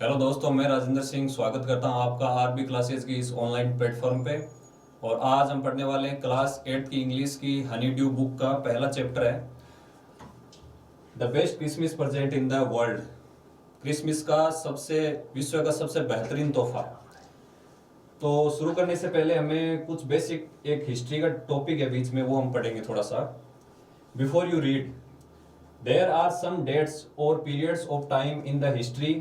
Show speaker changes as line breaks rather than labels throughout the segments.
Hello दोस्तों, मैं राजेंद्र सिंह स्वागत करता हूं आपका आरबी क्लासेस की इस ऑनलाइन प्लेटफॉर्म पे। और आज हम पढ़ने वाले हैं क्लास 8 की इंग्लिश की हनी ड्यू बुक का पहला चैप्टर है the best Christmas present in the world. Christmas का विश्व का सबसे बेहतरीन तोहफा। तो शुरू करने से पहले हमें कुछ बेसिक एक हिस्ट्री का टॉपिक है बीच में, वो हम पढ़ेंगे थोड़ा सा। Before you read, there are some dates or periods of time in the history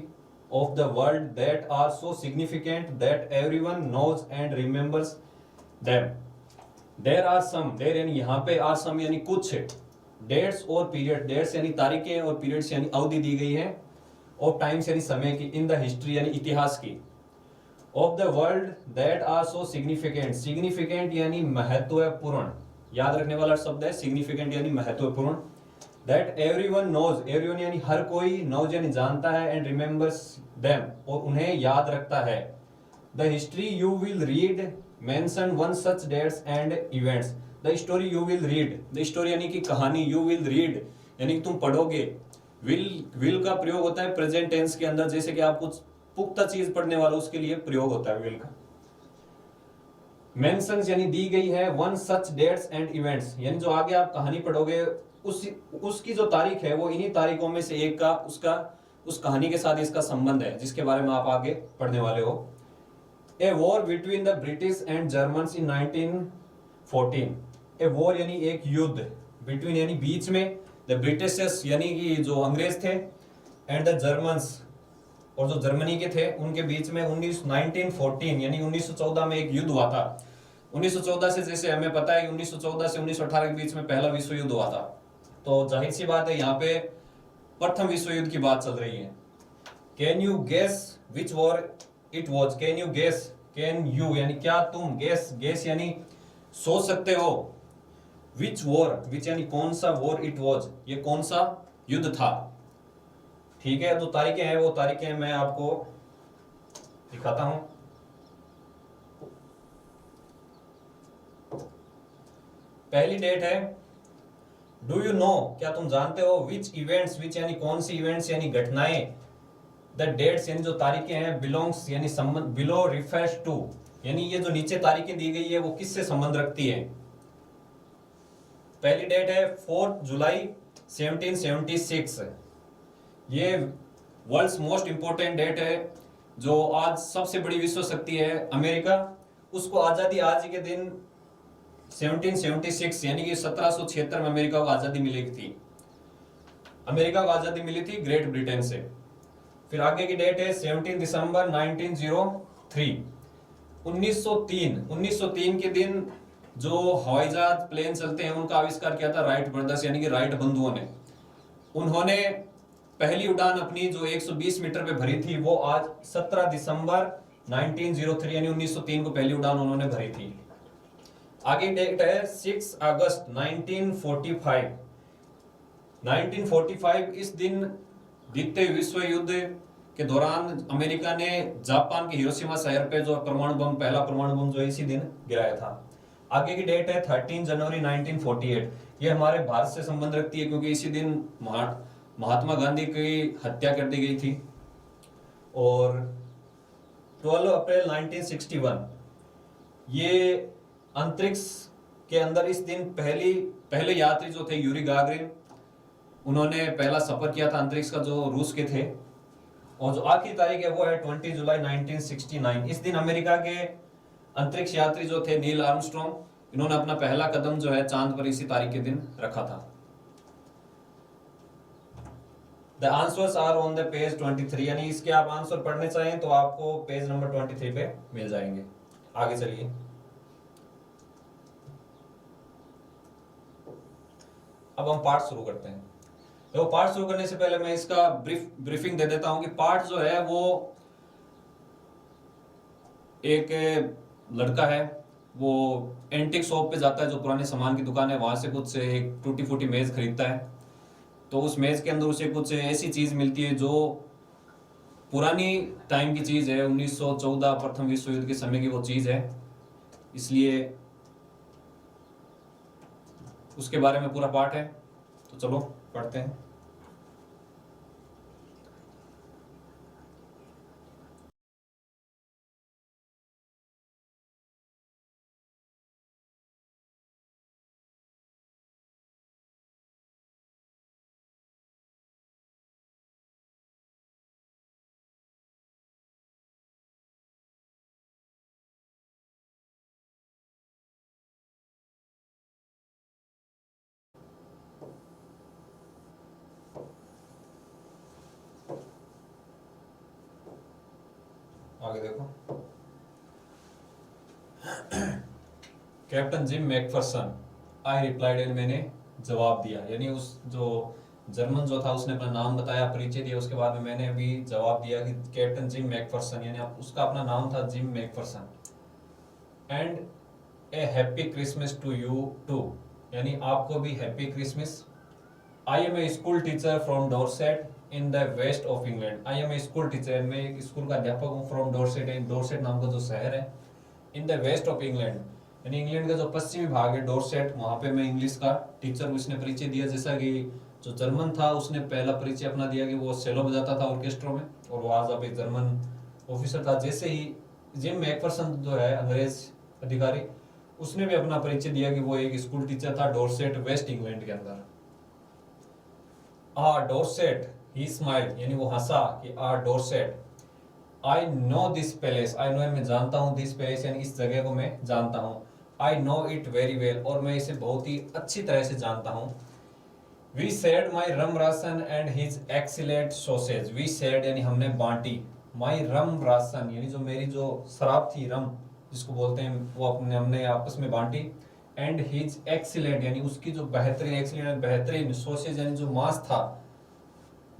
of the world that are so significant that everyone knows and remembers them. There are some, there यानी यहाँ पे are some यानी कुछ dates और period, dates यानी तारीखें और periods यानी अवधि दी गई है, of times यानी समय की, in the history यानी इतिहास की, of the world that are so significant, significant यानी महत्वपूर्ण, याद रखने वाला शब्द है significant यानी महत्वपूर्ण। That everyone knows, everyone यानी हर कोई, knows यानी जानता है, and remembers them और उन्हें याद रखता है। The history you will read mention one such dates and events. The story you will read, the story यानी कि कहानी, you will read यानी कि तुम पढ़ोगे। will का प्रयोग होता है प्रेजेंट टेंस के अंदर, जैसे कि आप कुछ पुख्ता चीज पढ़ने वाला, उसके लिए प्रयोग होता है will का। मेंशंस यानी दी गई है, one such dates and events यानी जो आगे आप कहानी पढ़ोगे उसकी जो तारीख है वो इन्हीं तारीखों में से एक का उस कहानी के साथ इसका संबंध है, जिसके बारे में आप आगे पढ़ने वाले हो। A war between the British and Germans in 1914। A war यानी एक युद्ध, बिटवीन यानी बीच में, द ब्रिटिशर्स यानी कि जो अंग्रेज थे, एंड द जर्मन्स और जो जर्मनी के थे उनके बीच में 1914 यानी 1914 में एक युद्ध हुआ था। 1914 से, जैसे हमें पता है, 1914 से 1918 के बीच में पहला विश्व युद्ध हुआ था। तो जाहिर सी बात है यहाँ पे प्रथम विश्व युद्ध की बात चल रही है। Can you guess which war it was. Can you guess, can you यानी क्या तुम, गेस, गेस यानी सोच सकते हो, विच वॉर, विच यानी कौन सा, वॉर इट वॉज ये कौन सा युद्ध था। ठीक है, जो तारीखें हैं वो तारीखें मैं आपको दिखाता हूं। पहली डेट है, डू यू नो, क्या तुम जानते हो, विच इवेंट्स, विच यानी कौन सी इवेंट्स यानी घटनाएं, द डेट्स यानी जो तारीखें हैं, बिलोंग्स यानी संबंध, बिलो रिफर्स टू यानी ये जो नीचे तारीखें दी गई है वो किससे संबंध रखती है। पहली डेट है 4 जुलाई 1776। ये वर्ल्ड्स मोस्ट इंपोर्टेंट डेट है। जो आज सबसे बड़ी विश्व शक्ति है अमेरिका, उसको आजादी आज के दिन 1776 यानी कि 1776 में अमेरिका को आजादी मिली थी। अमेरिका को आजादी मिली थी ग्रेट ब्रिटेन से। फिर आगे की डेट है 17 दिसंबर 1903। 1903 के दिन जो हवाई जहाज, प्लेन चलते हैं, उनका आविष्कार किया था राइट ब्रदर्स यानी कि राइट बंधुओं ने। उन्होंने पहली उड़ान अपनी जो 120 मीटर पे भरी थी वो आज 17 दिसंबर 1903 यानी 1903 को पहली उड़ान उन्होंने भरी थी। आगे डेट है 6 अगस्त 1945। 1945 इस दिन द्वितीय विश्व युद्ध के दौरान अमेरिका ने जापान के हिरोशिमा शहर पे जो परमाणु बम, पहला परमाणु बम जो इसी दिन गिराया था। आगे की डेट है 13 जनवरी 1948। ये हमारे भारत से संबंध रखती है क्योंकि इसी दिन महात्मा गांधी की हत्या कर दी गई थी। और 12 अप्रैल 1961 ये अंतरिक्ष के अंदर इस दिन पहले यात्री जो थे यूरी गागरिन, उन्होंने पहला सफर किया था अंतरिक्ष का, जो रूस के थे। और जो आखिरी तारीख है वो है 20 जुलाई 1969। इस दिन अमेरिका के अंतरिक्ष यात्री जो थे नील आर्मस्ट्रॉन्ग, इन्होंने अपना पहला कदम जो है चांद पर इसी तारीख के दिन रखा था। The answers are on the page 23 यानी इसके आप आंसर पढ़ने चाहें तो आपको पेज नंबर 23 पे मिल जाएंगे। आगे चलिए, अब हम पार्ट शुरू करते हैं। तो पार्ट शुरू करने से पहले मैं इसका ब्रीफिंग दे देता हूं कि पार्ट जो है वो एक लड़का है, वो एंटिक शॉप पे जाता है, जो पुराने सामान की दुकान है, वहां से कुछ एक टूटी फूटी मेज खरीदता है। तो उस मेज के अंदर उसे कुछ ऐसी चीज मिलती है जो पुरानी टाइम की चीज है, 1914 प्रथम विश्व युद्ध के समय की वो चीज है, इसलिए उसके बारे में पूरा पाठ है। तो चलो पढ़ते हैं। आगे देखो। Captain gym McPherson, I replied, and मैंने जवाब दिया। यानी उस जो जर्मन जो था उसने अपना नाम बताया, परिचय दिया, उसके बाद में मैंने अभी जवाब दिया कि कैप्टन जिम मैकफरसन, यानी उसका अपना नाम था Jim McPherson. And a happy Christmas to you too, यानी आपको भी happy Christmas. I am a school teacher from Dorset in the west of England. I am a school teacher, मैं एक स्कूल का अध्यापक हूँ, फ्रॉम डोरसेट, डोरसेट नाम का जो शहर है, in the west of England, यानी इंग्लैंड का जो पश्चिमी भाग है डोरसेट, वहाँ पे मैं इंग्लिश का टीचर हूँ। इसने परिचय दिया, जैसा कि जो जर्मन था उसने पहला परिचय अपना दिया कि वो सेलो बजाता था ऑर्केस्ट्रो में, और वो आज अब एक जर्मन ऑफिसर था। जैसे ही जिम मैकफरसन जो है अंग्रेज अधिकारी, उसने भी अपना परिचय दिया कि वो एक स्कूल टीचर था डोरसेट वेस्ट इंग्लैंड के अंदर। डोरसेट, ही स्माइल्ड, यानी वो हंसा कि Dorset, I know this palace, I know मैं जानता हूँ, दिस पैलेस यानी इस जगह को मैं जानता हूँ, I know it very well, और मैं इसे बहुत ही अच्छी तरह से जानता हूँ। We shared my rum ration and his excellent sausage, we shared यानी हमने बांटी, माई रम राशन यानी जो मेरी जो शराब थी रम जिसको बोलते हैं, वो अपने हमने आपस में बांटी। एंड हिज एक्सीलेंट यानी उसकी जो बेहतरीन, एक्सीलेंट बेहतरीन, सॉसेज यानी जो मांस था,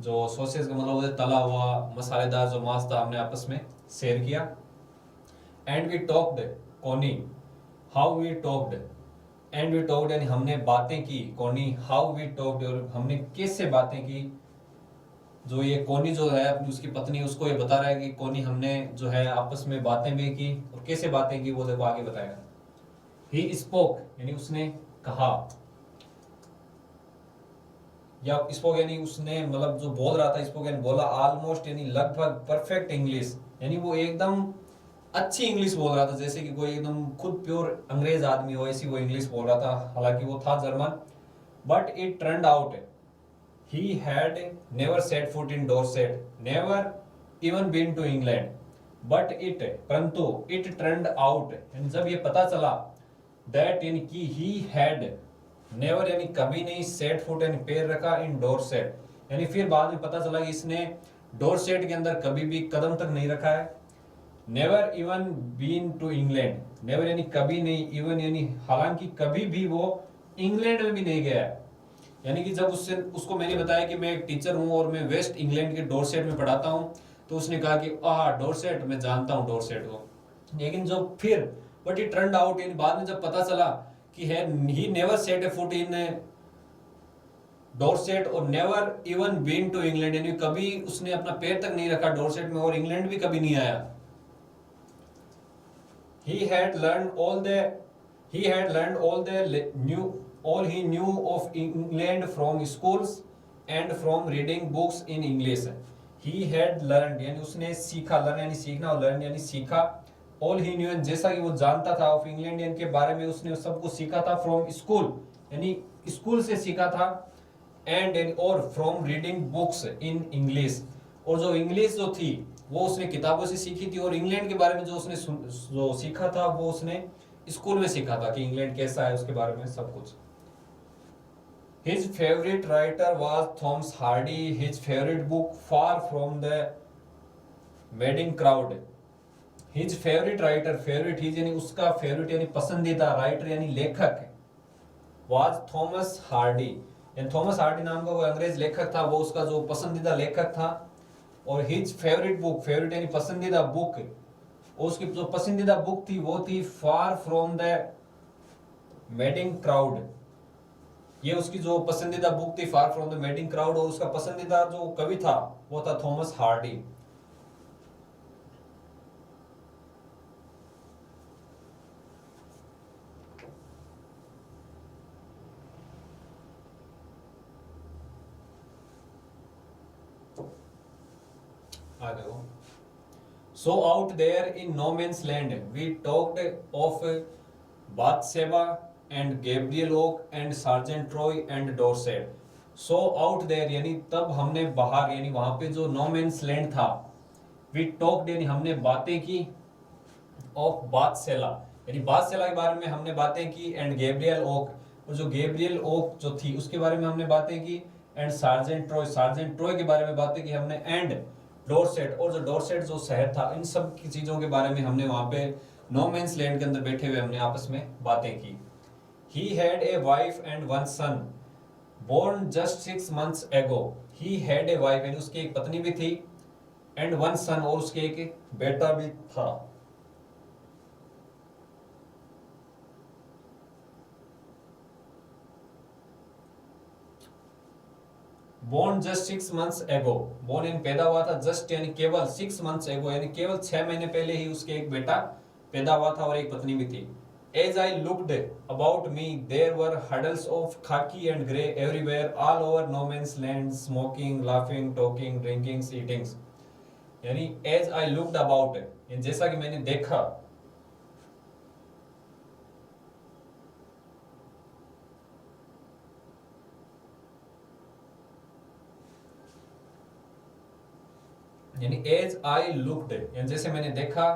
जो सॉसेज का मतलब तला हुआ मसालेदार जो मांस था, हमने आपस में शेयर किया। And we talked, Connie, how we talked, and we talked यानी हमने बातें की, कोनी, हाउ वी टॉक्ड, और हमने कैसे बातें की। जो ये कोनी जो है अपनी उसकी पत्नी, उसको ये बता रहा है कि कोनी हमने जो है आपस में बातें भी की, और कैसे बातें की वो देखो आगे बताएगा। ही स्पोक यानी उसने कहा, या स्पोक यानी उसने मतलब जो बोल रहा था, स्पोक यानी बोला, ऑलमोस्ट यानी लगभग, परफेक्ट इंग्लिश यानी वो एकदम अच्छी इंग्लिश बोल रहा था, जैसे कि कोई एकदम खुद प्योर अंग्रेज आदमी हो, ऐसी वो इंग्लिश बोल रहा था, हालांकि वो था German. But it turned out he had never set foot in Dorset, never even been to England, but it, परंतु, इट टर्न्ड आउट यानी जब ये पता चला, दैट यानी कि ही हैड नेवर यानी कभी नहीं, सेट फुट यानी पैर रखा, इन डोरसेट यानी फिर बाद में पता चला कि इसने डोरसेट के अंदर कभी भी कदम तक नहीं रखा है। Never even been to England, never यानी कभी नहीं, इवन यानी हालांकि कभी भी वो इंग्लैंड में भी नहीं गया है। यानी कि जब उसको मैंने बताया कि मैं एक टीचर हूं और मैं वेस्ट इंग्लैंड के डोरसेट में पढ़ाता हूं, तो उसने कहा कि डोरसेट, मैं जानता हूं डोरसेट को। लेकिन जो फिर बट इट टर्न्ड आउट यानी बाद में जब पता चला कि है he never set a foot in Dorset और never even been to England, यानी कभी उसने अपना पैर तक नहीं रखा डोरसेट में, और इंग्लैंड भी कभी नहीं आया। He had learned all he knew of England from schools and from reading books in English. He had learned यानी उसने सीखा, learn यानी सीखना और learn यानी सीखा, all he knew जैसा कि वो जानता था of England के बारे में, उसने सब कुछ सीखा था, from school यानी स्कूल से सीखा था, and और from reading books in English, और जो इंग्लिश जो थी वो उसने किताबों से सीखी थी, और इंग्लैंड के बारे में जो उसने जो सीखा था वो उसने स्कूल में सीखा था कि इंग्लैंड कैसा है उसके बारे में सब कुछ। His favorite writer was Thomas Hardy. His favorite book, Far from the Madding Crowd. His favorite writer, favorite his यानी उसका favorite यानी पसंदीदा, writer यानी लेखक, was Thomas Hardy. यानी थॉमस हार्डी नाम का वो अंग्रेज लेखक था, वो उसका जो पसंदीदा लेखक था। और हिज फेवरेट बुक, फेवरेट यानी पसंदीदा बुक, और उसकी जो पसंदीदा बुक थी वो थी far from the madding crowd. ये उसकी जो पसंदीदा बुक थी far from the madding crowd, और उसका पसंदीदा जो कवि था वो था Thomas Hardy. So out there in no man's land, we talked of Bathsheba and Gabriel Oak and Sergeant Troy and Dorset. So out there यानी तब हमने बाहर यानी वहां पे जो no man's land था, we talked यानी हमने बातें की, of Bathsheba यानी बाथशेबा के बारे में हमने बातें की, and Gabriel Oak और जो Gabriel Oak जो थी उसके बारे में हमने बातें की, and Sergeant Troy के बारे में बातें की हमने, and डोरसेट, और जो डोरसेट जो शहर था, इन सब की चीजों के बारे में हमने वहां पे नो मैंस लैंड के अंदर बैठे हुए हमने आपस में बातें की। He had a wife and one son born just 6 months एगो। ही हैड ए वाइफ, यानी उसकी एक पत्नी भी थी, एंड वन सन, और उसके एक बेटा भी था। बोर्न जस्ट 6 months एगो, बोर्न यानी पैदा हुआ था, जस्ट यानी केवल 6 months एगो, यानी केवल 6 महीने पहले ही उसके एक बेटा पैदा हुआ था और एक पत्नी भी थी। As I looked about me, there were huddles of khaki and grey everywhere, all over no man's land, smoking, laughing, talking, drinking, eating. यानी as I looked about, यानी जैसा कि मैंने देखा, यानी as I looked, यानी जैसे मैंने देखा,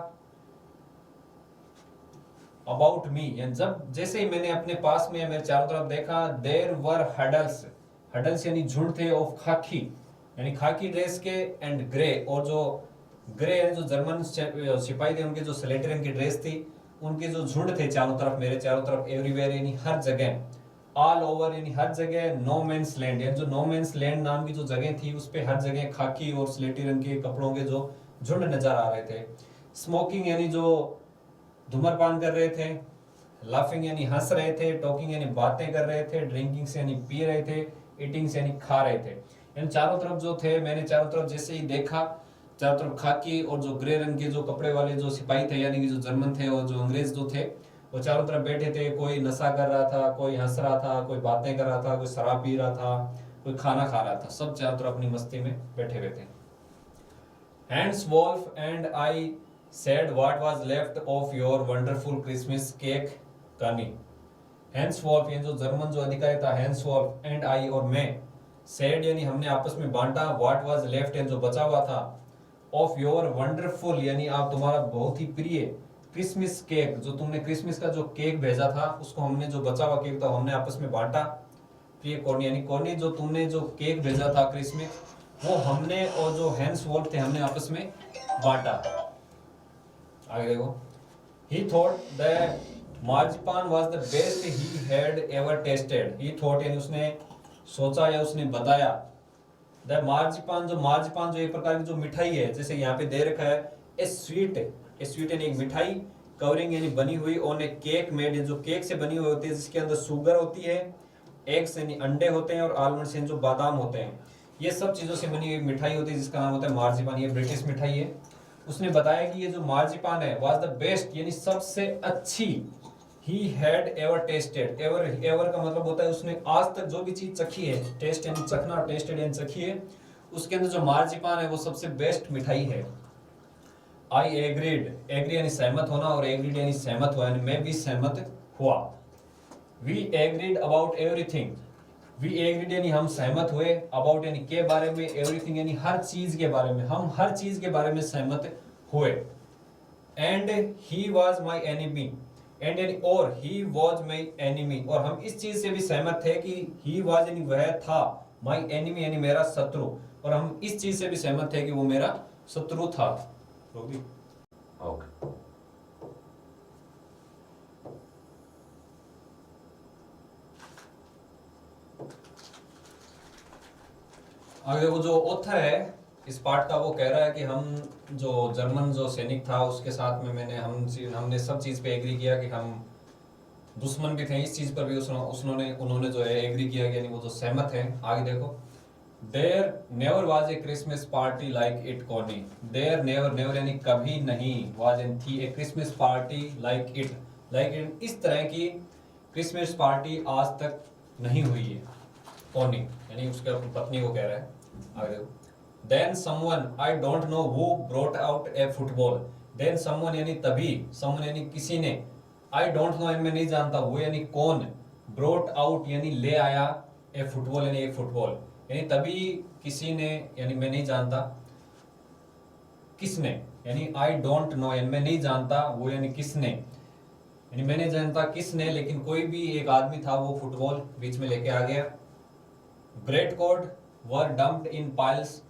अबाउट मी, यानी जब जैसे ही मैंने अपने पास में मेरे चारों तरफ देखा, देर वर हडल्स, हडल्स यानी झुंड थे, ऑफ खाकी यानी खाकी ड्रेस के, एंड ग्रे, और जो ग्रे यानी जो जर्मन सिपाही थे उनके जो स्लेटी रंग की ड्रेस थी, उनके जो झुंड थे चारों तरफ, मेरे चारों तरफ, एवरीवेयर यानी हर जगह, ऑल ओवर यानी हर जगह, नो मैंस लैंड यानी जो नो मैंस लैंड नाम की जो जगह थी उस पे हर जगह खाकी और स्लेटी रंग के कपड़ों के जो झुंड नजर आ रहे थे। स्मोकिंग यानी जो धूम्रपान कर रहे थे, लाफिंग यानी हंस रहे थे, टॉकिंग यानी बातें कर रहे थे, ड्रिंकिंग यानी पी रहे थे, ईटिंग यानी खा रहे थे। इन चारों तरफ जो थे, मैंने चारों तरफ जैसे ही देखा, चारों तरफ खाकी और जो ग्रे रंग के जो कपड़े वाले जो सिपाही थे, यानी कि जो जर्मन थे और जो अंग्रेज जो थे, वो चारों तरफ बैठे थे। कोई नशा कर रहा था, कोई हंस रहा था, कोई बातें कर रहा था, कोई शराब पी रहा था, कोई खाना खा रहा था, सब चारों तरफ अपनी मस्ती में बैठे हुए थे। Hans Wolf and I said what was left of your wonderful Christmas cake, Kani. Henceforth, ये जो जर्मन जो अधिकारी था, henceforth and I और मैं, said यानी हमने आपस में बांटा, what was left यानी जो बचा हुआ था, of your wonderful यानी आप तुम्हारा बहुत ही प्रिय क्रिसमस केक, जो तुमने क्रिसमस का जो केक भेजा था, उसको हमने जो बचा हुआ केक था हमने आपस में बांटा। प्रिय कोनी यानी कोनी, जो तुमने जो केक भेजा था क्रिसमस, वो हमने और जो henceforth थे हमने आपस में बांटा। आगे देखो, he thought that marzipan was the best he had ever tasted. He thought यानी उसने सोचा या उसने बताया, the marzipan जो एक प्रकार की जो मिठाई है, जैसे यहाँ पे दे रखा है, a sweet यानी एक मिठाई, कवरिंग यानी बनी हुई, on a cake made जो केक से बनी हुई होती है, जिसके अंदर शुगर होती है, एग्स यानी अंडे होते हैं, और आलमंड्स यानी जो बादाम होते हैं, ये सब चीजों से बनी हुई मिठाई होती है जिसका नाम होता है मार्जिपान। ये ब्रिटिश मिठाई है। उसने बताया कि ये जो मार्जिपान है वाज द बेस्ट यानी सबसे अच्छी, he had ever tested, ever का मतलब होता है उसने आज तक जो भी चीज चखी है, टेस्ट यानी चखना, टेस्टेड यानी चखी है, उसके अंदर जो मार्जिपान है वो सबसे बेस्ट मिठाई है। आई एग्रीड, एग्री यानी सहमत होना, और एग्रीड यानी सहमत हुआ, यानी मैं भी सहमत हुआ। We agreed about everything, we agreed यानी हम सहमत हुए, अबाउट यानी के बारे में, एवरीथिंग यानी हर चीज के बारे में, हम हर चीज के बारे में सहमत हुए। And he was my enemy, and यानी और, ही वॉज माई एनिमी, और हम इस चीज से भी सहमत थे कि ही वॉज यानी वह था, माई एनिमी यानी मेरा शत्रु, और हम इस चीज से भी सहमत थे कि वो मेरा शत्रु था। ओके, आगे वो जो ऑथर है इस पार्ट का, वो कह रहा है कि हम जो जर्मन जो सैनिक था उसके साथ में हमने सब चीज पे एग्री किया कि हम दुश्मन भी थे, इस चीज पर भी उन्होंने जो है एग्री किया, यानी वो जो सहमत है। आगे देखो, there never was a Christmas party like it Connie, there never यानी कभी नहीं, वाज एन थी, a Christmas party like it इस तरह की क्रिसमस पार्टी आज तक नहीं हुई है। कोनी यानी उसके अपनी पत्नी को कह रहा है। आगे देखो, then someone I don't know who brought out a football, then someone यानी तभी, समवन यानी किसी ने, आई डोंट नो यानी मैं नहीं जानता, वो यानी कौन, ब्रॉट आउट यानी ले आया, ए फुटबॉल यानी एक फुटबॉल, यानी तभी किसी ने, यानी मैं नहीं जानता, किसने, यानी आई डोंट नो यानी मैं नहीं जानता, वो यानी किसने, यानी मैं नहीं जानता किसने, लेकिन कोई भी एक आदमी था वो फुटबॉल बीच में लेके आ गया। Bread code were dumped in piles,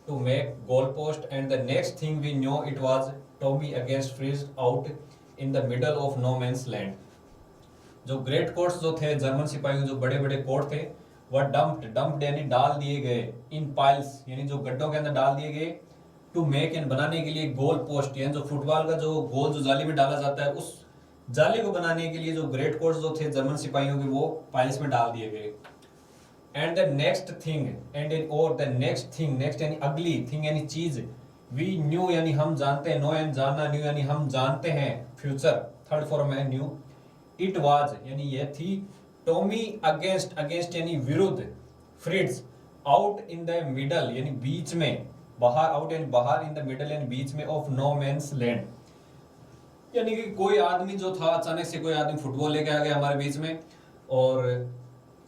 to make goal post, and the next thing we know it was Tommy against Fritz out in the middle of no man's land. जो ग्रेट कोट्स जो थे German सिपाहियों, जो बड़े बड़े coat थे, वह dumped यानी डाल दिए गए, इन पाइल्स यानी जो गड्ढों के अंदर डाल दिए गए, टू मेक एंड बनाने के लिए गोल पोस्ट यानी जो फुटबॉल का जो गोल जो जाली में डाला जाता है, उस जाली को बनाने के लिए जो ग्रेट कोट्स जो थे जर्मन सिपाहियों के, वो पाइल्स में डाल दिए गए. And the next thing next यानी अगली, थिंग यानी चीज, वी न्यू यानी हम जानते हैं, नो एंड जानना, न्यू यानी हम जानते हैं, फ्यूचर थर्ड फॉर्म है न्यू. इट वाज यानी यह थी, टॉमी अगेंस्ट यानी विरुद्ध, Fritz out in the middle यानी बीच में, बाहर, आउट यानी बाहर, इन द मिडल यानी बीच में, ऑफ नो मैंस लैंड यानी कि कोई आदमी जो था, अचानक से कोई आदमी फुटबॉल लेके आ गया हमारे बीच में, और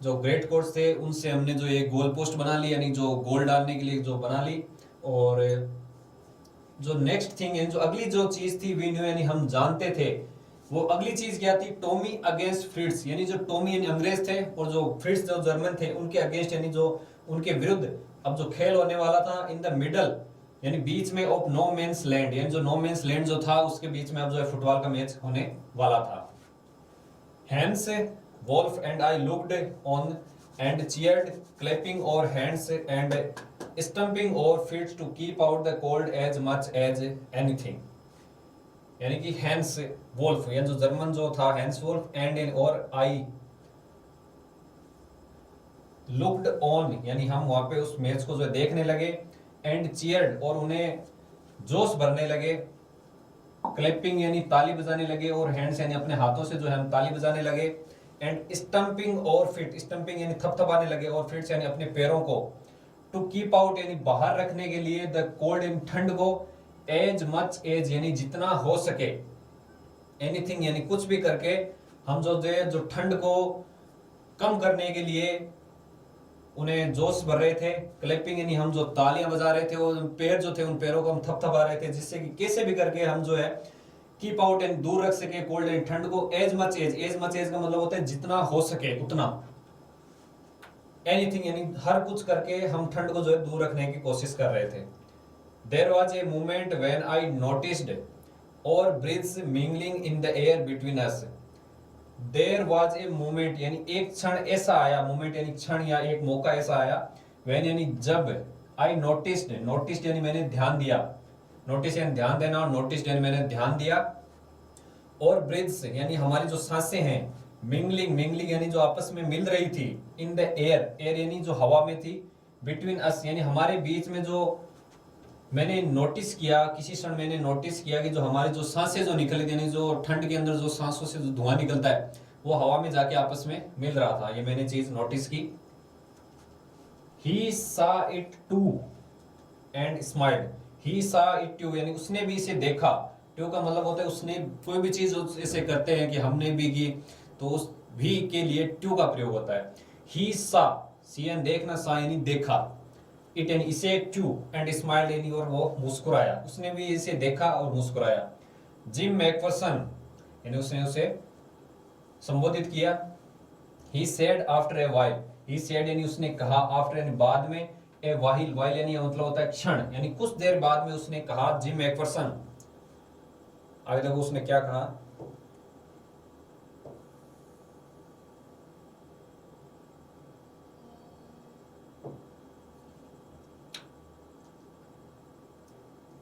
जो ग्रेट कोट्स थे उनसे हमने जो एक गोल पोस्ट बना ली, यानी जो गोल डालने के लिए जो बना ली. और जो नेक्स्ट थिंग है, जो अगली जो चीज थी, वी न्यू यानी हम जानते थे, वो अगली चीज क्या थी, टॉमी अगेंस्ट फ्रिट्ज यानी जो टॉमी यानी अंग्रेज थे और जो फ्रिट्ज जो जर्मन थे, उनके अगेंस्ट यानी जो उनके विरुद्ध अब जो खेल होने वाला था, इन द मिडल यानी बीच में, ऑफ नो मैंस लैंड यानी जो नो मैंस लैंड जो था, उसके बीच में अब जो है फुटबॉल का मैच होने वाला था. Hans Wolf and I looked on and cheered, clapping our hands and stamping our feet to keep out the cold as much as anything यानी कि हैंस वोल्फ यानी जो जर्मन जो था, हैंस वोल्फ एंड और आई लुक्ड ऑन यानी हम वहां पे उस मैच को जो है देखने लगे, एंड चीयर्ड और उन्हें जोश भरने लगे, क्लैपिंग यानी ताली बजाने लगे, और हैंड्स यानी अपने हाथों से जो है हम ताली बजाने लगे, एंड स्टंपिंग और फिट, स्टंपिंग यानी थपथपाने लगे, और फिट्स यानी अपने पैरों को, टू कीप आउट यानी बाहर रखने के लिए, द कोल्ड यानी ठंड को, एज मच एज यानी जितना हो सके, एनीथिंग यानी कुछ भी करके हम जो ठंड को कम करने के लिए उन्हें जोश भर रहे थे. क्लैपिंग यानी हम जो तालियां बजा रहे थे, वो पैर जो थे उन पैरों को हम थपथपा रहे थे, जिससे कि कैसे भी करके हम जो है कीप आउट यानी दूर रख सके कोल्ड यानी ठंड को, एज मच एज का मतलब होता है जितना हो सके उतना, एनीथिंग यानी हर कुछ करके हम ठंड को जो है दूर रखने की कोशिश कर रहे थे. There was a moment when I noticed our breaths mingling in the air between us. There was a moment यानी एक क्षण ऐसा आया, moment यानी क्षण या एक मौका ऐसा आया, when यानी जब, I noticed यानी मैंने ध्यान दिया, notice यानी ध्यान देना, और noticed यानी मैंने ध्यान दिया, और breaths यानी हमारी जो सांसें हैं, mingling यानी जो आपस में मिल रही थी, in the air यानी जो हवा में थी, between us यानी हमारे बीच में, जो मैंने नोटिस किया, किसी क्षण मैंने नोटिस किया कि जो हमारी जो सांसें जो निकली थी, यानी जो ठंड के अंदर जो सांसों से जो धुआं निकलता है, वो हवा में जाके आपस में मिल रहा था. ये मैंने चीज नोटिस की. He saw it too and smiled. He saw it too यानी उसने भी इसे देखा. टू का मतलब होता है उसने, कोई भी चीज ऐसे करते हैं कि हमने भी की, तो उस भी के लिए टू का प्रयोग होता है. He saw, see देखना, saw यानी देखा, इट यानी इसे, टू एंड स्माइल्ड यानी और वो मुस्कुराया, उसने भी इसे देखा और मुस्कुराया. जिम मैकफरसन यानी उसने उसे संबोधित किया. He said after a while, he said यानी उसने कहा, आफ्टर यानी बाद में, ए वाइल यानी मतलब होता है क्षण, यानी कुछ देर बाद में उसने कहा, जिम मैकफरसन. आगे देखो उसने क्या कहा,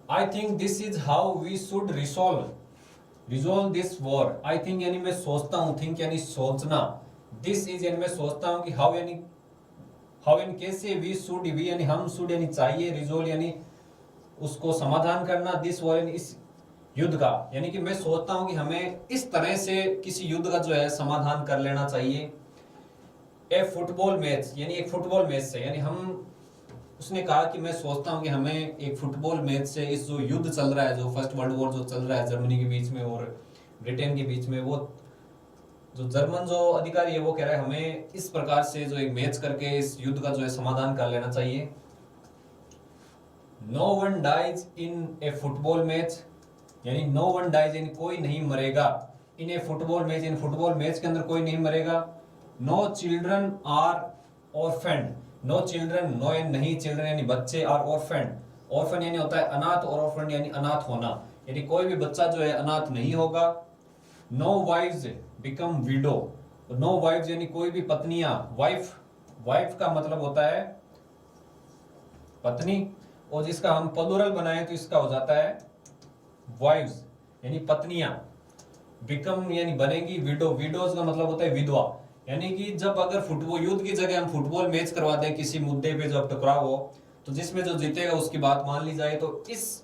I think this is how we should resolve this war. I think यानी मैं सोचता हूँ, think यानी सोचना, this is यानी मैं सोचता हूँ कि how यानी कैसे, we should यानी हम, should यानी चाहिए, resolve यानी उसको समाधान करना, this war यानी इस युद्ध का, यानी कि मैं सोचता हूँ कि हमें इस तरह से किसी युद्ध का जो है समाधान कर लेना चाहिए. ए फुटबॉल मैच यानी एक फुटबॉल मैच से, यानी हम, उसने कहा कि मैं सोचता हूं कि हमें एक फुटबॉल मैच से, इस जो युद्ध चल रहा है, जो फर्स्ट वर्ल्ड वॉर जो चल रहा है जर्मनी के बीच में और ब्रिटेन के बीच में, वो जो जर्मन जो अधिकारी है वो कह रहा है हमें इस प्रकार से जो एक मैच करके इस युद्ध का जो है समाधान कर लेना चाहिए. No one dies in a football match यानी नो वन डाइज यानी कोई नहीं मरेगा, इन ए फुटबॉल मैच यानी फुटबॉल मैच के अंदर कोई नहीं मरेगा. No children are orphaned, no children, no नहीं चिल्ड्रन यानी बच्चे, आर ऑर्फेंड ऑर्फन यानी होता है अनाथ, और ऑर्फन यानी अनाथ होना, यानी कोई भी बच्चा जो है अनाथ नहीं होगा। No wives become widows, no wives यानी कोई भी पत्नियां, वाइफ का मतलब होता है पत्नी, और जिसका हम प्लूरल बनाए तो इसका हो जाता है वाइव्स यानी पत्नियां। बिकम यानी बनेगी, विडो, विडोज का मतलब होता है विधवा, यानी कि जब अगर फुटबॉल युद्ध की जगह हम फुटबॉल मैच करवा दें किसी मुद्दे पे जब टकराव हो, तो जिसमें जो जीतेगा उसकी बात मान ली जाए, तो इस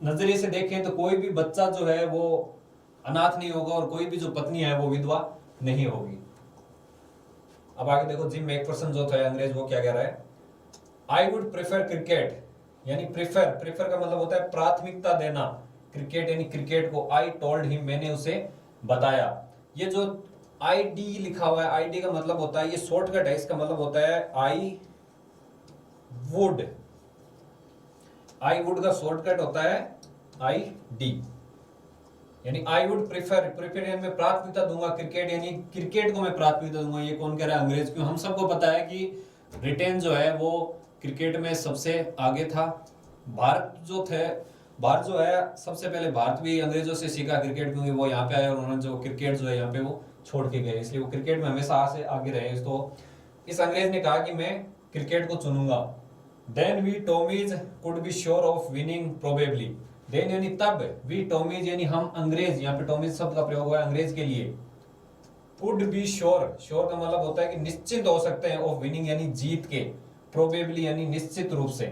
नजरिए से देखें तो कोई भी बच्चा जो है वो अनाथ नहीं होगा और कोई भी जो पत्नी है वो विधवा नहीं होगी। अब आगे देखो, जिम में एक पर्सन जो था अंग्रेज, वो क्या कह रहा है, आई वुड प्रेफर क्रिकेट, यानी प्रेफर का मतलब होता है प्राथमिकता देना, क्रिकेट यानी क्रिकेट को, आई टोल्ड हिम, मैंने उसे बताया। ये जो आई डी लिखा हुआ है, आई डी का मतलब होता है, ये शॉर्टकट है, इसका मतलब होता है आई वुड का शॉर्टकट होता है आई डी, यानी आई वुड प्रेफर यानी मैं प्राथमिकता दूंगा क्रिकेट, यानी क्रिकेट को मैं प्राथमिकता दूंगा। ये कौन कह रहा है, अंग्रेज। क्यों, हम सबको पता है कि ब्रिटेन जो है वो क्रिकेट में सबसे आगे था। भारत जो है सबसे पहले भारत भी अंग्रेजों से सीखा क्रिकेट, क्योंकि वो यहाँ पे आए और उन्होंने जो क्रिकेट जो है यहाँ पे वो छोड़ के गए, इसलिए वो क्रिकेट में हमेशा से आगे रहे। तो इस अंग्रेज ने कहा कि मैं क्रिकेट को चुनूंगा। Then we Tommies could be sure of winning probably, then यानी तब, वी टॉमीज यानी हम अंग्रेज, यहाँ पे टॉमीज शब्द का प्रयोग हुआ है अंग्रेज के लिए। कुड बी श्योर का मतलब होता है कि निश्चित हो सकते हैं, ऑफ विनिंग यानी जीत के, प्रोबेबली यानी निश्चित रूप से,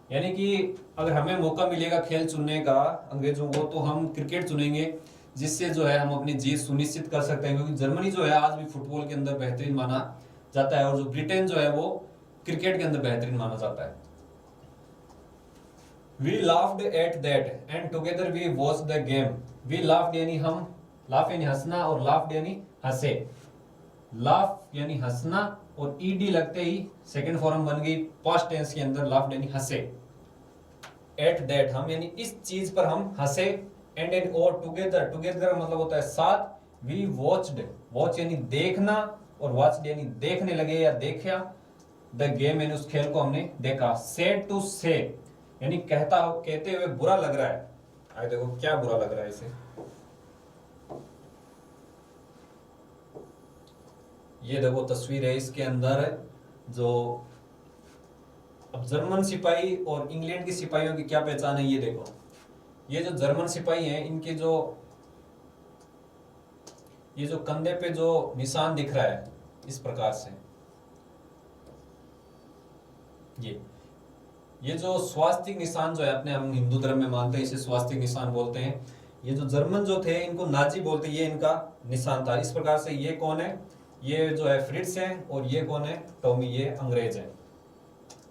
यानी कि अगर हमें मौका मिलेगा खेल चुनने का अंग्रेजों को, तो हम क्रिकेट चुनेंगे, जिससे जो है हम अपनी जीत सुनिश्चित कर सकते हैं। क्योंकि जर्मनी जो है आज भी फुटबॉल के अंदर बेहतरीन माना जाता है, और जो ब्रिटेन जो है वो क्रिकेट के अंदर बेहतरीन माना जाता है। We laughed at that and together we watched the game. We laughed यानी हम, laugh यानी हंसना और laughed यानी हंसे। laugh यानी हंसना और ed लगते ही सेकंड फॉर्म बन गई पास्ट टेंस के अंदर, laughed यानी हंसे। at that हम यानी इस चीज पर हम हंसे, and और together मतलब होता है साथ। we watched, watch यानी देखना और watched यानी देखने लगे या देखा। the game यानी उस खेल को हमने देखा। sad to say यानी कहते हुए बुरा लग रहा है। आगे देखो क्या बुरा लग रहा है इसे, ये देखो तस्वीर है, इसके अंदर जो अब जर्मन सिपाही और इंग्लैंड के सिपाहियों की क्या पहचान है, ये देखो। ये जो जर्मन सिपाही हैं, इनके ये जो कंधे पे जो निशान दिख रहा है इस प्रकार से, ये जो स्वास्तिक निशान जो है, अपने हम हिंदू धर्म में मानते हैं इसे स्वास्तिक निशान बोलते हैं। ये जो जर्मन जो थे इनको नाजी बोलते हैं, ये इनका निशान था। इस प्रकार से ये कौन है, ये जो है फ्रिट्स है, और ये कौन है, टॉमी, ये अंग्रेज है।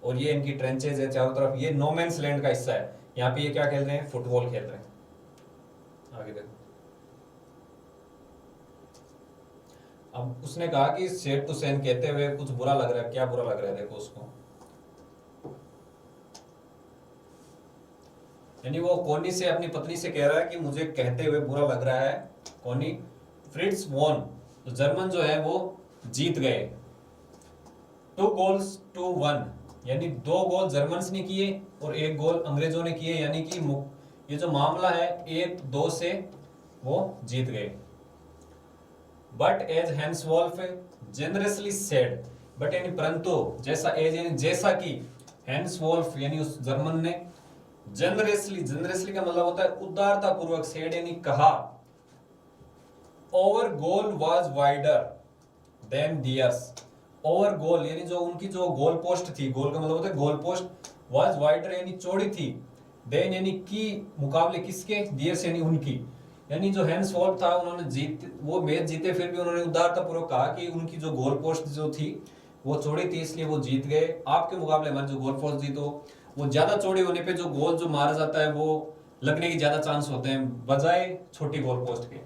और ये इनकी ट्रेंचेज है चारों तरफ, ये नो मैंस लैंड का हिस्सा है। यहाँ पे ये क्या खेल रहे हैं, फुटबॉल खेल रहे हैं। आगे देखो, अब उसने कहा कि सेड टू सेन कहते हुए कुछ बुरा लग रहा है, क्या बुरा लग रहा है देखो उसको, यानी वो कोनी से अपनी पत्नी से कह रहा है कि मुझे कहते हुए बुरा लग रहा है। कोनी, फ्रिट्स वॉन, तो जर्मन जो है वो जीत गए। 2 goals to 1 यानी 2 गोल जर्मन्स ने किए और 1 गोल अंग्रेजों ने किए, यानी कि ये जो मामला है 1-2 से वो जीत गए। But as Hans Wolf generously said, but यानी परंतु, जैसा एज यानी जैसा कि, हैंसवॉल्फ यानी उस जर्मन ने, जेनरसली का मतलब होता है उदारता पूर्वक, सेड यानी कहा, our goal was wider than theirs. Our goal यानी जो उनकी जो गोल पोस्ट थी, गोल का मतलब होता है गोल पोस्ट, वाज वाइडर यानी चौड़ी थी, देन यानी की मुकाबले किसके, दियर्स यानी उनकी, यानी जो हैंसवॉल्फ था उन्होंने वो मैच जीते, फिर भी उन्होंने उदारता पूर्वक कहा कि उनकी जो गोल पोस्ट जो थी वो चौड़ी थी, इसलिए वो जीत गए। आपके मुकाबले हमारी जो गोल पोस्ट थी, तो वो ज्यादा चौड़ी होने पे जो गोल जो मारा जाता है वो लगने के ज्यादा चांस होते हैं बजाय छोटी गोल पोस्ट के।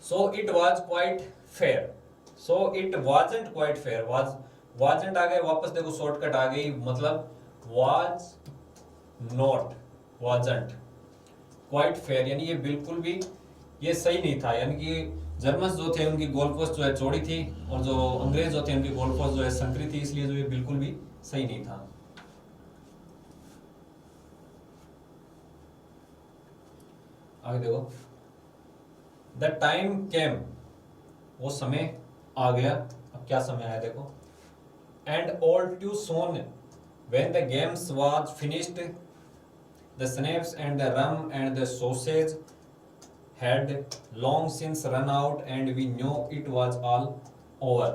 So it was quite fair, so it wasn't quite fair, wasn't आ गए वापस, देखो शॉर्टकट आ गई, मतलब was not, wasn't quite fair, यानी ये बिल्कुल भी ये सही नहीं था। यानी कि जर्मन्स जो थे उनकी गोल पोस्ट जो है चौड़ी थी, और जो अंग्रेज जो थे उनकी गोल पोस्ट जो है संकरी थी, इसलिए जो ये बिल्कुल भी सही नहीं था। आगे देखो, द टाइम केम, वो समय आ गया। अब क्या समय आया देखो, and all too soon when the games was finished the schnapps and the rum and the sausage had long since run out and we knew it was all over.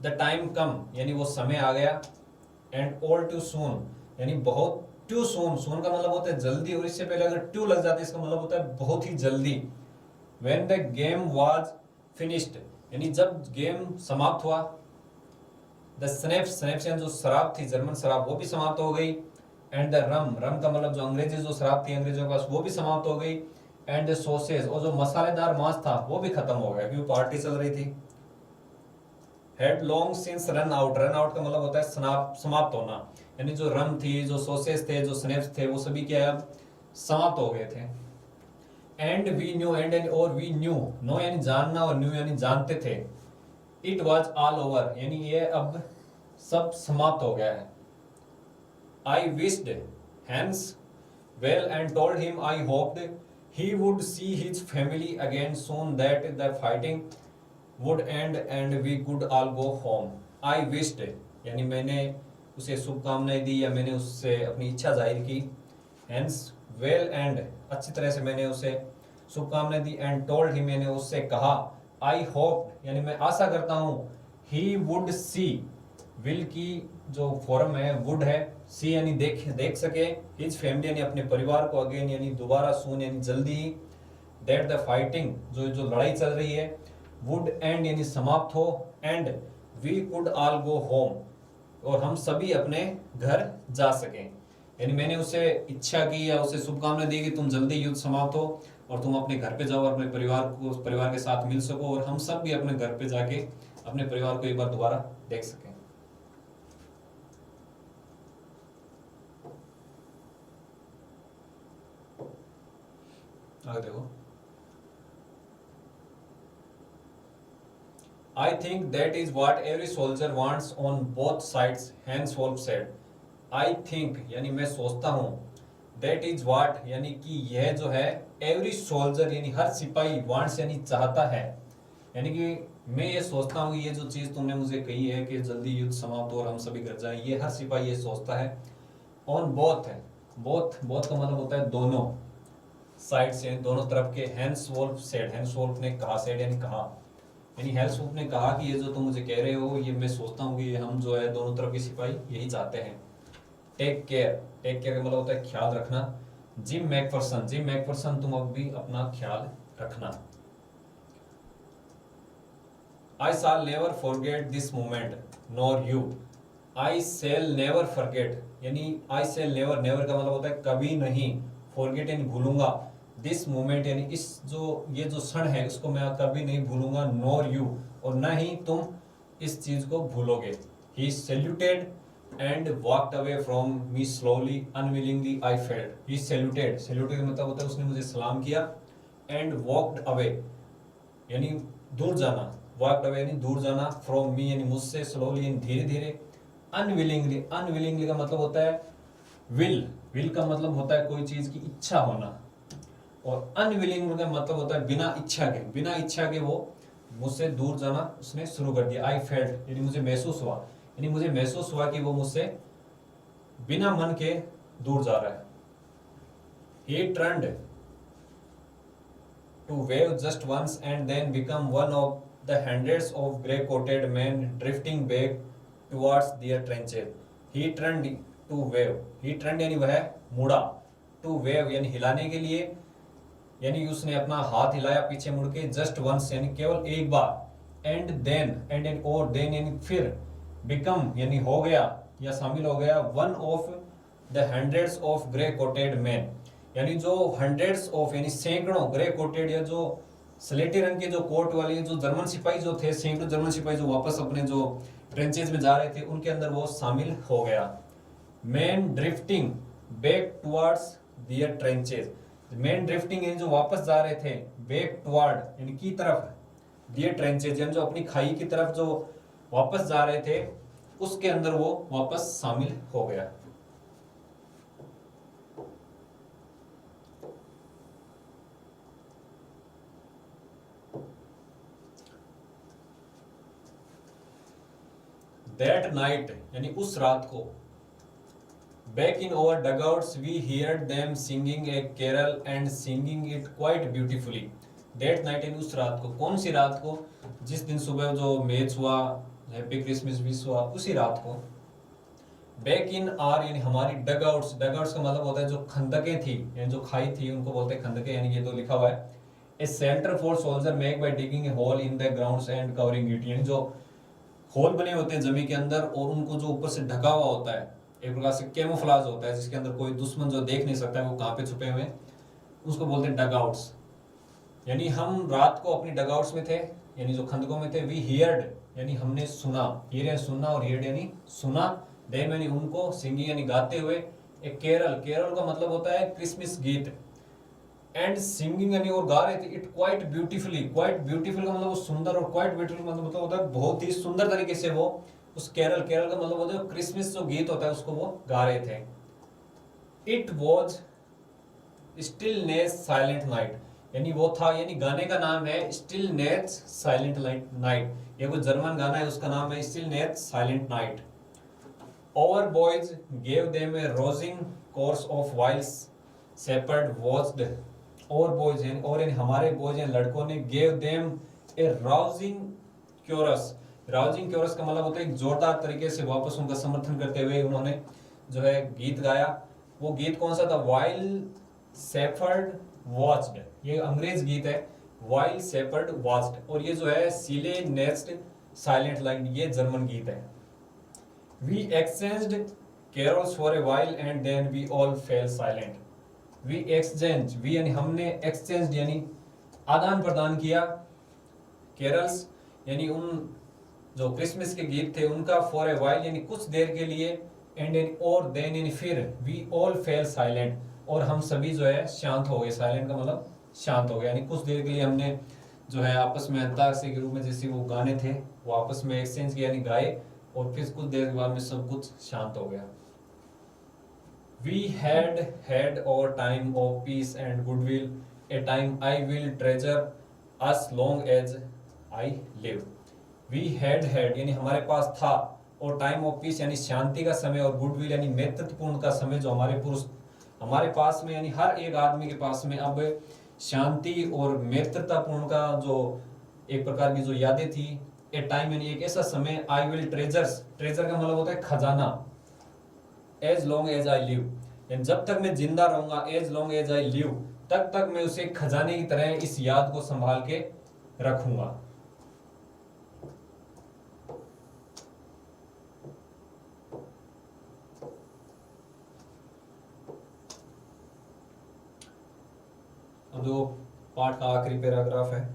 The time come यानी वो समय आ गया, and all too soon यानी बहुत too soon, soon का मतलब होता है जल्दी, और इससे पहले अगर too लग जाता है इसका मतलब होता है बहुत ही जल्दी। When the game was finished यानी जब गेम समाप्त हुआ, the snaps यानी जो शराब थी, जर्मन शराब, वो भी समाप्त हो गई, and the rum का मतलब जो अंग्रेजी जो शराब थी अंग्रेजों के पास, वो भी समाप्त हो गई, एंड सॉसेज, और जो मसालेदार मांस था वो भी खत्म हो गया क्योंकि पार्टी चल रही थी। Had long since run out का मतलब होता है समाप्त होना, यानी जो रम थी, जो सॉसेज थे, जो स्नैप्स थे, वो सभी क्या है समाप्त हो गए थे। एंड वी न्यू, एंड और वी न्यू, नो यानी जानना और न्यू यानी जानते थे। इट वॉज ऑल ओवर यानी ये अब सब समाप्त हो गया है। I wished Hans well and told him I hoped he would see his family again soon, that the fighting would end and we could all go home. I wished यानी मैंने उसे शुभकामनाएं दी या मैंने उससे अपनी इच्छा जाहिर की। hence well and अच्छी तरह से मैंने उसे शुभकामनाएं दी, and told him मैंने उससे कहा, I hoped यानी मैं आशा करता हूँ, he would see, will की जो फॉर्म है would है, सी यानी देख सके, हिज फैमिली यानी अपने परिवार को, अगेन यानी दोबारा, सून यानी जल्दी ही, दैट द फाइटिंग जो लड़ाई चल रही है, वुड एंड यानी समाप्त हो, and we could all go home और हम सभी अपने घर जा सकें। यानी मैंने उसे इच्छा की या उसे शुभकामनाएं दी कि तुम जल्दी युद्ध समाप्त हो और तुम अपने घर पे जाओ और अपने परिवार के साथ मिल सको और हम सब भी अपने घर पे जाके अपने परिवार को एक बार दोबारा देख सकें। आगे देखो, I think that is what every soldier wants on both sides, Hans Wolf said. I think यानी मैं सोचता हूँ, that is what यानी कि यह जो है, every soldier यानी हर सिपाही, wants यानी चाहता है, यानी कि मैं ये सोचता हूँ कि ये जो चीज़ तुमने मुझे कही है कि जल्दी युद्ध समाप्त हो और हम सभी घर जाएं, ये हर सिपाही ये सोचता है। On both है, both का मतलब होता है दोनों साइड से, दोनों तरफ के। Hans Wolf said, Hans Wolf ने कहा, सेड यानी कहा, यानी हैंस वोल्फ ने कहा कि ये जो तुम मुझे कह रहे हो ये मैं सोचता हूँ कि हम जो है दोनों तरफ के सिपाही यही चाहते हैं। टेक केयर का मतलब होता है ख्याल रखना। जिम मैकफरसन तुम अब भी अपना ख्याल रखना। I shall never forget this moment nor you. I shall never forget यानी आई शैल नेवर का मतलब होता है कभी नहीं, फॉरगेट यानी भूलूंगा, दिस मोमेंट यानी ये जो क्षण है उसको मैं कभी नहीं भूलूंगा, नॉर यू और ना ही तुम इस चीज को भूलोगे। He saluted and walked away from me slowly unwillingly I felt. He saluted का मतलब होता है उसने मुझे सलाम किया, एंड वॉकड अवे यानी दूर जाना, वॉकड अवे यानी दूर जाना, फ्रॉम मी यानी मुझसे, स्लोली यानी धीरे धीरे, अनविलिंगली का मतलब होता है विल का मतलब होता है कोई चीज की इच्छा होना, और अनविलिंग का मतलब होता है बिना इच्छा के वो मुझसे दूर जाना उसने शुरू कर दिया। आई फेल्ट यानी मुझे महसूस हुआ कि वो मुझसे बिना मन के दूर जा रहा है। He turned to wave just once and then become one of the hundreds of grey-coated men drifting back towards their trenches. He turned to wave. He turned यानी वह मुड़ा, to wave यानी हिलाने के लिए, यानी उसने अपना हाथ हिलाया पीछे मुड़ के, just once यानी केवल एक बार, and then और then यानी फिर, become यानी हो गया या शामिल हो गया, one of the hundreds of grey-coated men यानी जो हंड्रेड्स ऑफ यानी सैकड़ों ग्रे कोटेड या जो स्लेटी रंग के जो कोट वाले जो जर्मन सिपाही जो थे, सैकड़ों जर्मन सिपाही जो वापस अपने जो ट्रेंचेज में जा रहे थे उनके अंदर वो शामिल हो गया। मैन ड्रिफ्टिंग बैक टुवर्ड्स दियर ट्रेंचेज, मैन ड्रिफ्टिंग यानी जो वापस जा रहे थे, बैक टुवर्ड यानी की तरफ, दियर ट्रेंचेज यानी जो अपनी खाई की तरफ जो वापस जा रहे थे उसके अंदर वो वापस शामिल हो गया। दैट नाइट यानी उस रात को, back in our dugouts we heard them singing a carol and singing it quite beautifully. That night यानी उस रात को, कौन सी रात को? जिस दिन सुबह जो मैच हुआ, हैप्पी क्रिसमस विश हुआ, उसी रात को। बैक इन आर यानी हमारी डगआउट्स, डगआउट्स का मतलब होता है जो खंदकें थी यानी जो खाई थी उनको बोलते हैं खंदकें, यानी ये तो लिखा हुआ है a shelter for soldier make by digging a hole in the grounds and covering it, यानी जो होल बने होते हैं जमीन के अंदर और उनको जो ऊपर से ढका हुआ होता है, एक प्रकार से कैमोफ्लेज होता है जिसके अंदर कोई दुश्मन जो देख नहीं सकता है वो कहाँ पे छुपे हुए हैं, उसको बोलते हैं डगआउट्स। यानी हम रात को अपनी डगआउट्स में थे यानी जो खंदकों में थे। वी हियर्ड यानी हमने सुना, हियर सुनना और हियर्ड यानी सुना, देम यानी उनको, सिंगिंग यानी गाते हुए, एक केरल, केरल का मतलब होता है क्रिसमस गीत, एंड सिंगिंग यानी और गा रहे थे it quite beautifully, quite beautiful का मतलब वो सुंदर, और क्वाइट ब्यूटीफुल मतलब होता है बहुत ही सुंदर तरीके से वो उस केरल, केरल का मतलब होता है क्रिसमस जो गीत होता है उसको वो गा रहे थे। It was stillness silent night यानी वो था, यानी गाने का नाम है स्टिलनेस साइलेंट नाइट, ये कोई जर्मन गाना है उसका नाम है stillness silent night. Our boys gave them a rousing course of while shepherd watched. Our boys हैं, और हमारे boys हैं लड़कों ने, gave them a rousing chorus. Rousing chorus का मतलब होता है एक जोरदार तरीके से वापस उनका समर्थन करते हुए उन्होंने जो है गीत गाया। वो गीत कौन सा था? While shepherd watched, ये अंग्रेज गीत है। While shepherd watched, और ये जो है Silly Nest Silent Line, ये जर्मन गीत है। We exchanged carols for a while and then we all fell silent. We exchanged, we यानी हमने, exchanged यानी आदान प्रदान किया, carols यानी उन जो क्रिसमस के गीत थे उनका, for a while यानी कुछ देर के लिए, and then और then यानी फिर, we all fell silent और हम सभी जो है शांत हो गए। silent का मतलब शांत हो गया, यानी कुछ देर के लिए हमने जो है आपस में अंताक्षरी के रूप में जैसे वो गाने थे वो आपस में एक्सचेंज किया यानी गाए, और फिर कुछ देर के बाद में सब कुछ शांत हो गया। We had had our time of peace and goodwill, a time I will treasure as long as I live. We had had यानी हमारे पास था, और टाइम ऑफ पीस यानी शांति का समय, और गुडविल यानी मैत्रीपूर्ण का समय जो हमारे पुरुष हमारे पास में, यानी हर एक आदमी के पास में अब शांति और मैत्रीपूर्ण का जो एक प्रकार की जो यादें थी। ए टाइम यानी एक ऐसा समय, आई विल ट्रेजर्स, ट्रेजर का मतलब होता है खजाना, as long as I live यानी जब तक मैं जिंदा रहूंगा, as long as I live तब तक मैं उसे खजाने की तरह इस याद को संभाल के रखूंगा। अब जो पाठ का आखिरी पैराग्राफ है,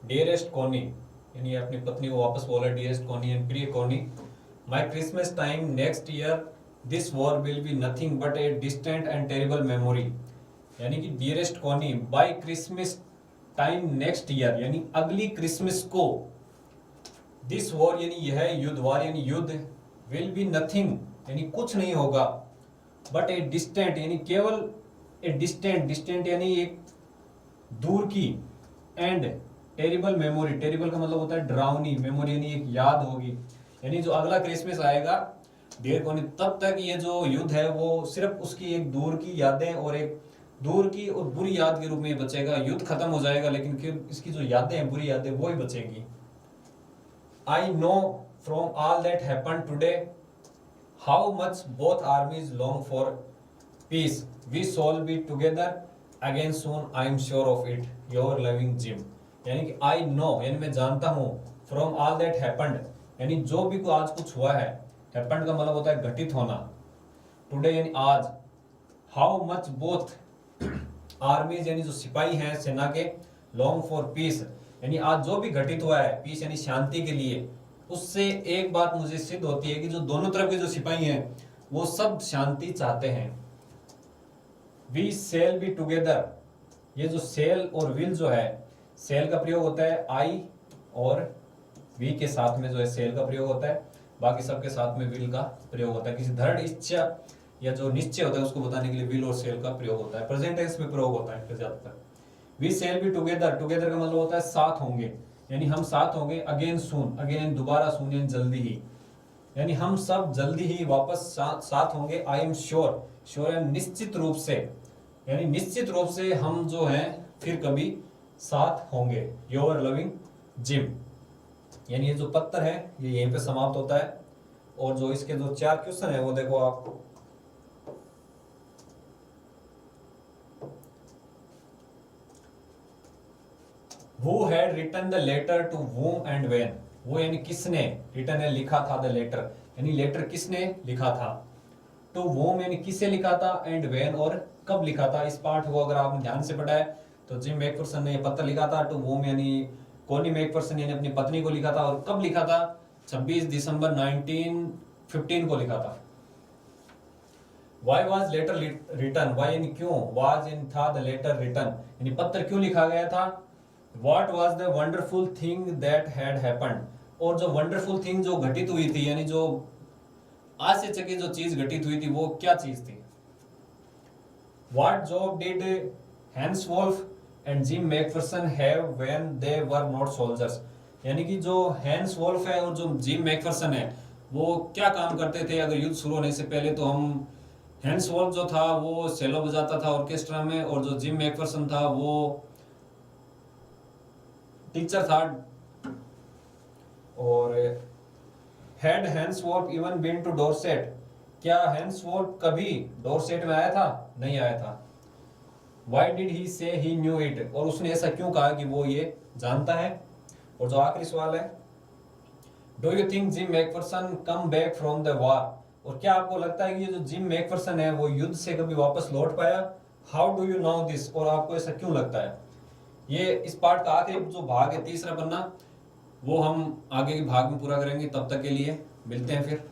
डियरेस्ट कॉनी यानी अपनी पत्नी को वापस बोला, डियरेस्ट कॉनी एंड प्रिय Connie, my Christmas time next year this war will be nothing but a distant and terrible memory, यानी कि dearest Connie, by Christmas time next year यानी अगली क्रिसमस को, दिस वॉर यानी यह युद्ध, वार यानी युद्ध, विल बी नथिंग यानी कुछ नहीं होगा, बट ए डिस्टेंट यानी केवल, ए डिस्टेंट, डिस्टेंट यानी एक दूर की, एंड टेरिबल मेमोरी, टेरिबल का मतलब होता है डरावनी, मेमोरी यानी एक याद होगी, यानी जो अगला क्रिसमस आएगा देर को नहीं, तब तक ये जो युद्ध है वो सिर्फ उसकी एक दूर की यादें और एक दूर की और बुरी याद के रूप में बचेगा। युद्ध खत्म हो जाएगा लेकिन फिर इसकी जो यादें हैं, बुरी यादें, वो ही बचेंगी। I know from all that happen today how much both armies long for peace, we shall be together again soon, I am sure of it, your loving Jim, यानी कि आई नो यानी मैं जानता हूँ, फ्रॉम ऑल दैट हैपेंड यानी जो भी को आज कुछ हुआ है, हैपेंड का मतलब होता है घटित होना, टुडे यानी आज, हाउ मच बोथ आर्मीज यानी जो सिपाही हैं सेना के, लॉन्ग फॉर पीस यानी आज जो भी घटित हुआ है, पीस यानी शांति के लिए, उससे एक बात मुझे सिद्ध होती है कि जो दोनों तरफ के जो सिपाही हैं वो सब शांति चाहते हैं। वी सेल बी टुगेदर, ये जो सेल और विल जो है, सेल का प्रयोग होता है आई और वी के साथ में जो है सेल का प्रयोग होता है, बाकी सबके साथ में विल का प्रयोग होता है। किसी दृढ़ इच्छा या जो निश्चय होता है उसको बताने के लिए विल और सेल का प्रयोग होता है। प्रेजेंट टेंस में प्रयोग होता है ज्यादातर। We shall be together, together का मतलब होता है साथ होंगे, यानी हम साथ होंगे, अगेन सून, अगेन दोबारा सून यानी जल्दी ही, यानी हम सब जल्दी ही वापस साथ होंगे। आई एम श्योर, श्योर यानी निश्चित रूप से, यानी निश्चित रूप से हम जो हैं फिर कभी साथ होंगे। Your loving Jim. यानी ये जो पत्र है ये यहीं पे समाप्त होता है। और जो इसके जो 4 क्वेश्चन है वो देखो आप। Who had written the letter to whom and when? वो यानी किसने, रिटन है लिखा था, द लेटर यानी लेटर किसने लिखा था, टू whom यानी किसे लिखा था, एंड when और कब लिखा था। इस पार्ट को अगर आपने ध्यान से पढ़ा है तो जिम मैकफर्सन ने ये पत्र लिखा था, टू whom यानी कोनी मैकफर्सन यानी अपनी पत्नी को लिखा था, और कब लिखा था, 26 दिसंबर 1915 को लिखा था। Why was letter written? Why यानी क्यों, was यानी था, द लेटर रिटन यानी पत्र क्यों लिखा गया था। What was the wonderful thing that had happened? और जो वंडरफुल थिंग जो घटित हुई थी, यानी जो आश्चर्यचकित जो चीज घटित हुई थी वो क्या चीज थी। What job did Hans Wolf and Jim McPherson have when they were not soldiers? यानी कि जो हैंस वोल्फ है और जो जिम मैकफरसन है वो क्या काम करते थे अगर युद्ध शुरू होने से पहले। तो हम हैंस वोल्फ जो था वो सेलो बजाता था ऑर्केस्ट्रा में, और जो जिम मैकफरसन था वो टीचर था। और had Hans Wolf even been to Dorset? क्या हैंस वोल्फ कभी डोरसेट में आया था? नहीं आया था। व्हाई डिड ही से ही न्यू इट? और उसने ऐसा क्यों कहा कि वो ये जानता है। और जो आखिरी सवाल है, do you think gym McPherson come back from the war? और क्या आपको लगता है कि ये जो जिम मैकफरसन है वो युद्ध से कभी वापस लौट पाया। How do you know this? और आपको ऐसा क्यों लगता है। ये इस पार्ट का आखिरी जो भाग है, तीसरा पन्ना, वो हम आगे के भाग में पूरा करेंगे। तब तक के लिए मिलते हैं फिर।